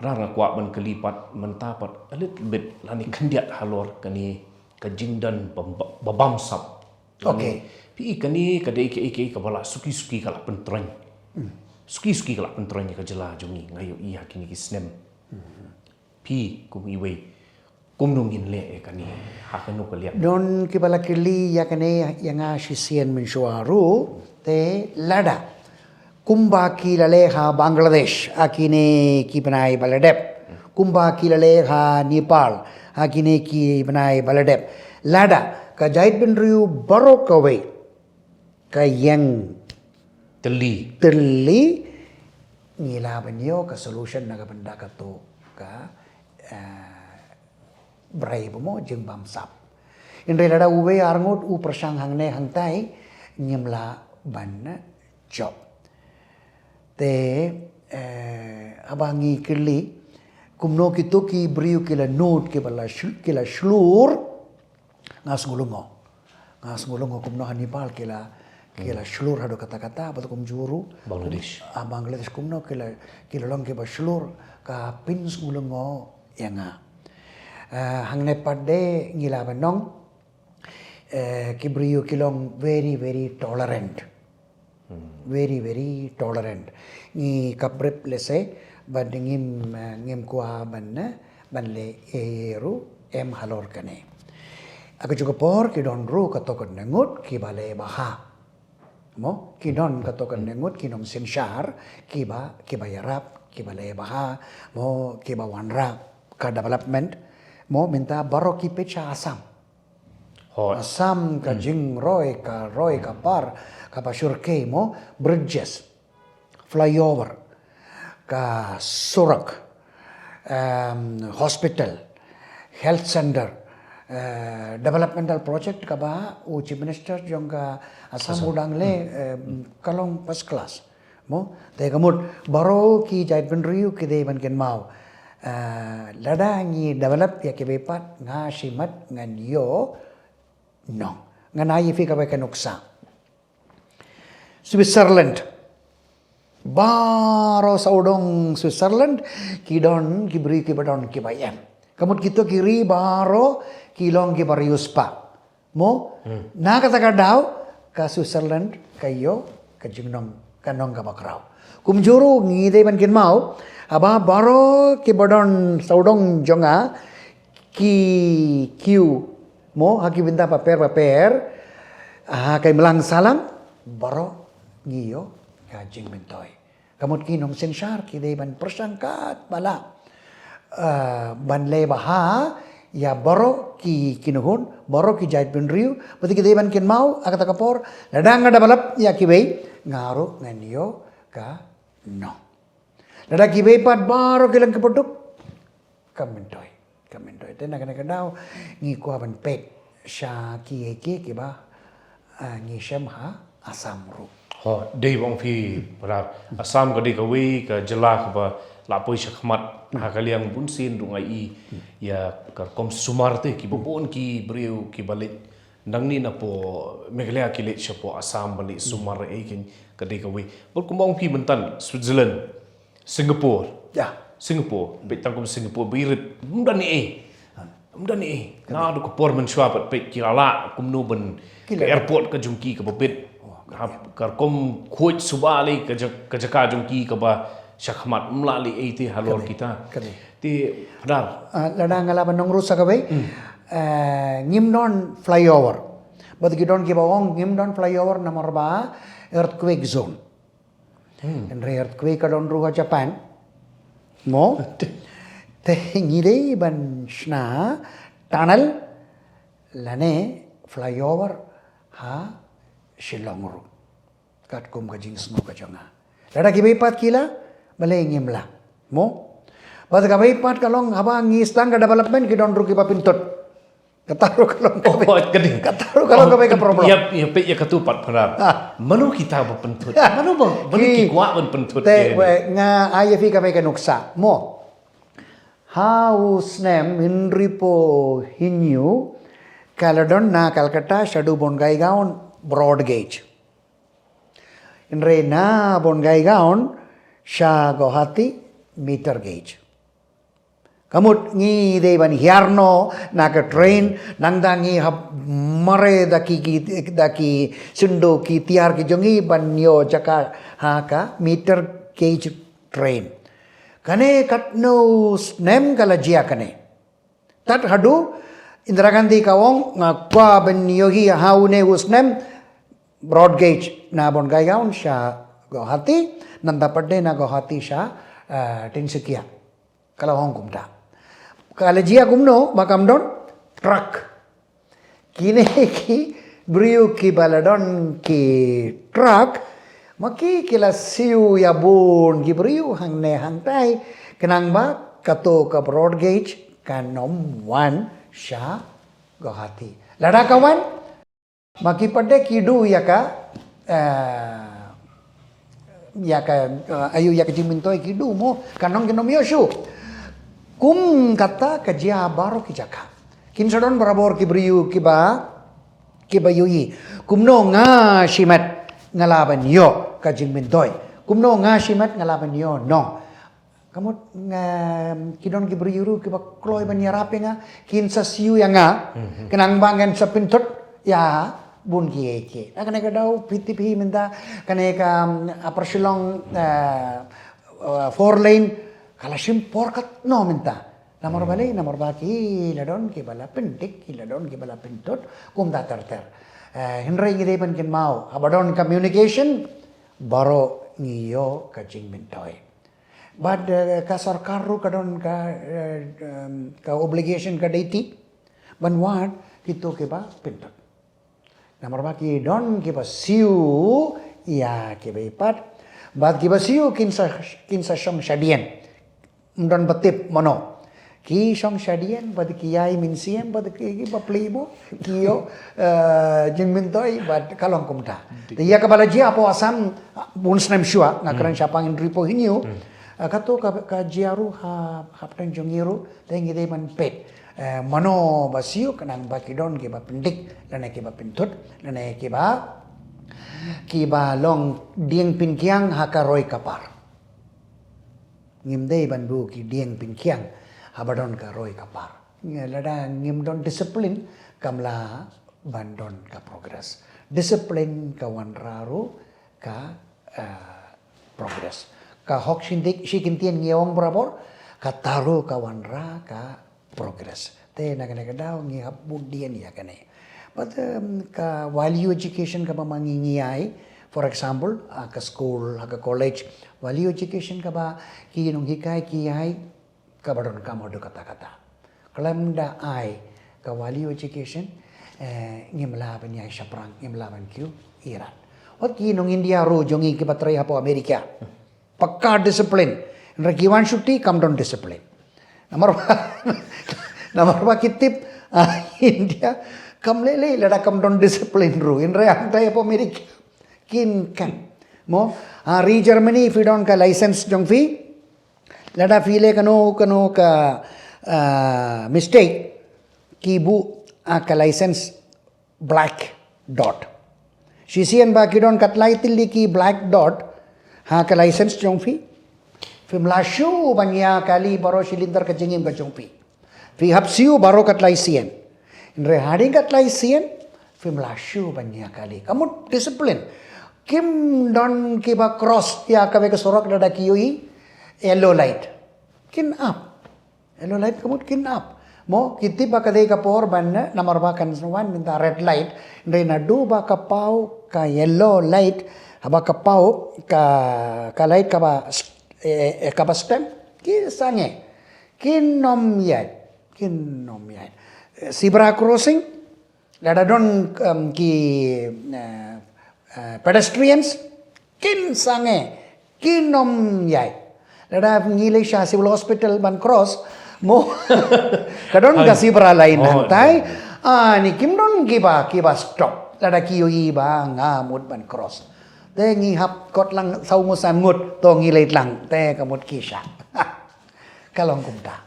Rara kuat man kelipat mentapat a little bit lani kandiat halor kani kajingdan babamsap. Okay. Pi kani kadai ke kabala suki kala pentrany. Suki kala pentrany ka jela jungi ngayo iya kini kisnem. Pi kum iwe kum nungin le kani hakanu kalian. Don kibala kili yakane yanga shisian mensuaru te lada. Kumba kilaleha Bangladesh akine kipanai baladep. Kumba kilaleha Nepal akine kipanai baladep. Lada ka jait benriu barok kawe ka yang teli ngila banyo ka solution naga benda ka to ka brai bomo jeng bamsap. Indre lada uwe arngot u persang hangne hangtai nyemla ban job. Te abangi kili kumno kito ki briu kila note kila shlur ngas ngulungo kumno hanipal kila shlur hado kata-kata batu kum juru Bangladesh kumno kila long ke shlur ka pins ngulungo yanga hangne padde ngila banong kibriu kilong very tolerant. Very tolerant. Ni kabrep lese bandingim kuah banle eru halor kane. Aku juga por kidon ru katokon nengut kibale baha. Mo kidon katokon nengut kinom sinshar kiba yarap kibale baha mo kiba wanra ka development mo minta baro ki pecha asam. Asam ka jing roy ka par kapasur ke mo bridges flyover ka surak hospital health center developmental project ka ba u chief minister jong ka asam udang le kalong first class mo te kamut baro ki jait benriu ki de ban ken mau ladangi develop ya ke bepat nga shimat ngan yo no nganai fi ka ba kanuksa Switzerland baro saudong Switzerland kidon kibri kibadon kibayam kamut kito kiri baro kilong kibariuspa mo na kata daw ka Switzerland kayo ka jingnong kanong kabakraw kumjuru ngide ban kin mau aba baro kibadon saudong jonga kiu mo hakibinta paper kay melang salam baro ngiyo kajing mentoy kamut kinom sensyar kidai ban persangkat bala ban lebaha ya baro ki kinuhun baro ki jait benriu pati kidai ban kin mau akata kapor ladang develop ya kibei ngaru nganiyo ka no lada kibei pat baro kilang kapoduk kamentoy tena kana kadau ngi ko ban pet sha ki kiba ngi shem ha asam ru Dei bang fi berat asam ka di ka we ka jela ka ba lapoi sakmat ha kaliang bunsin dungai i ya ka kom sumar te ki bobon ki breu ki balik nang ni na po meglea ki le chapo asam balik sumar e kin ka di ka we bol kumbang fi mentan Switzerland Singapore betang kom Singapore birit mdan ni na do ko por men swap pe ki ala kum no ben ke airport ka jungki ka bobet karkom khoj subali kajaka jongki kaba shakmat mlali ete halor kita ti padar lada ngala banong rusa kabe ngimnon flyover but gidon ki bawong ngimnon flyover nomor ba earthquake zone and earthquake kadon ruha Japan mo te ngide ban shna tunnel lane flyover ha Shillong ru kat kum kajing snow kajonga lada ki bepat kila bale ngimla mo bad ka bepat kalong haba ngistang ka development ki don ru ki papintut kataru kalong kataru kalong ka ka problem yap pe ya katupat parar manu kita ba pentut manu ki kwa ban pentut te nga ayafi ka ka nuksa mo hausnem hinripo hinyu Caledon na Calcutta Shadu Bongai Gaon broad gauge. In Reina Bongai Gaon Shah Guwahati meter gauge. Kamut ngi de ban hiarno na ka train nang dangi hab mare daki sundo ki tiar ki jongi ban yo jaka ha ka meter gauge train. Kane kat no snem kala jia kane. Tat hadu Indira Gandhi kawong kwa ban yogi haune usnem broad gauge na bon gaigaun sha Guwahati nanda padde na Guwahati sha Tinsukia kala hong kumta. Kala jia kumno makam don truck. Kine ki brio ki baladon ki truck maki kila siu ya bun ki brio hang ne hang tai kenang ba kato ka broad gauge kanom one sha Guwahati. Lada kawan maki padde kidu yaka ayu yaka jimintoi kidu mo kanong kinom yoshu. Kum kata kajia baro ki jaka. Kinsadon barabor ki beriu ki ba yui. Kumno nga shimat ngalaban yo kajing bintoi. Kumno nga shimat ngalaban yo no. Kamu kidon ki beriu ki ba kloy ban yarape nga kinsa siu yang nga kenang bangan sa pintot ya bun ki eke. Kane ka daw piti pi minta kane ka upper Shillong 4 lane kala simpor kat no minta. Namor baki ladon ki bala pintik ki ladon ki bala pintot kum da ter. Henry ngi ban kin mau abadon communication baro ngiyo ka jing mintoy. But ka sarkar ru kadon ka obligation ka deiti banwad kito ke ba pintot. Namor baki don ki ba siu ya ki ba ipat bad ki ba siu kinsa shom shadien Mdon batip mono ki shong shadien bad kiyai minsiem bad ki ba playbo kiyo jingmintoi bad kalong kumta ya kabala jia apo asam bunsnem shua ngakran syapang indripo hinyu kato ka jiaru hapten jongiru tengi de man pet mano basiu kanang bakidon ki ba pendik lane ki ba pintut lane ki ba long dieng pinkiang hakaroi kapar ngimdei banbu ki dieng pinkiang habadon ka roi kapar lada ngimdon disiplin kamla bandon ka progress disiplin ka wanraru ka progress ka hok shindik shikintian ngiawang berabor ka taru ka wanra ka progress te nagane ka daw ngi habudien ya kane but ka value education ka mamangingiyai. For example, ka school, ka college, value education ka ba kinong hikay kiyay kabadon ka mo do kata-kata. Kalamda ay ka value education ngimlaban niya siya prang ngimlaban Q Iran. Wat kinong India ro jongi kibatray hapo Amerika. Pagka discipline, ragiwan syuti come down discipline. Namar ba kitip India kamlele lada come down discipline ro in react ay hapo Amerika. Kin kan mo re Germany if you don't ka license jong fee lada file kano ka mistake ki bu ka license black dot shisian ba ki don katlai tilli ki black dot ha ka license jong fee fimlashu banya kali baro cylinder ka jingim ka jong fee fi hapsiu baro katlai sien re hading katlai sien fimlashu banya kali kamu discipline Kim don kiba cross ya kabe ke sorok dada kiyoi yellow light kin up yellow light kamut kin up mo kiti ba kadai ka por ban namar ba kan wan minta red light ndai na du ba ka pau ka yellow light haba ka pau ka light ka ba stem ki sange kinom yai zebra crossing dada don ki pedestrians kin sange kinom yai lada ngilay siya civil hospital ban cross mo kadon kasi para lain hantai ni kim don kiba stop lada kiyo iba ngamut ban cross te ngihap kot lang saw mo san ngut to ngilay lang te kamut kisha kalong kumta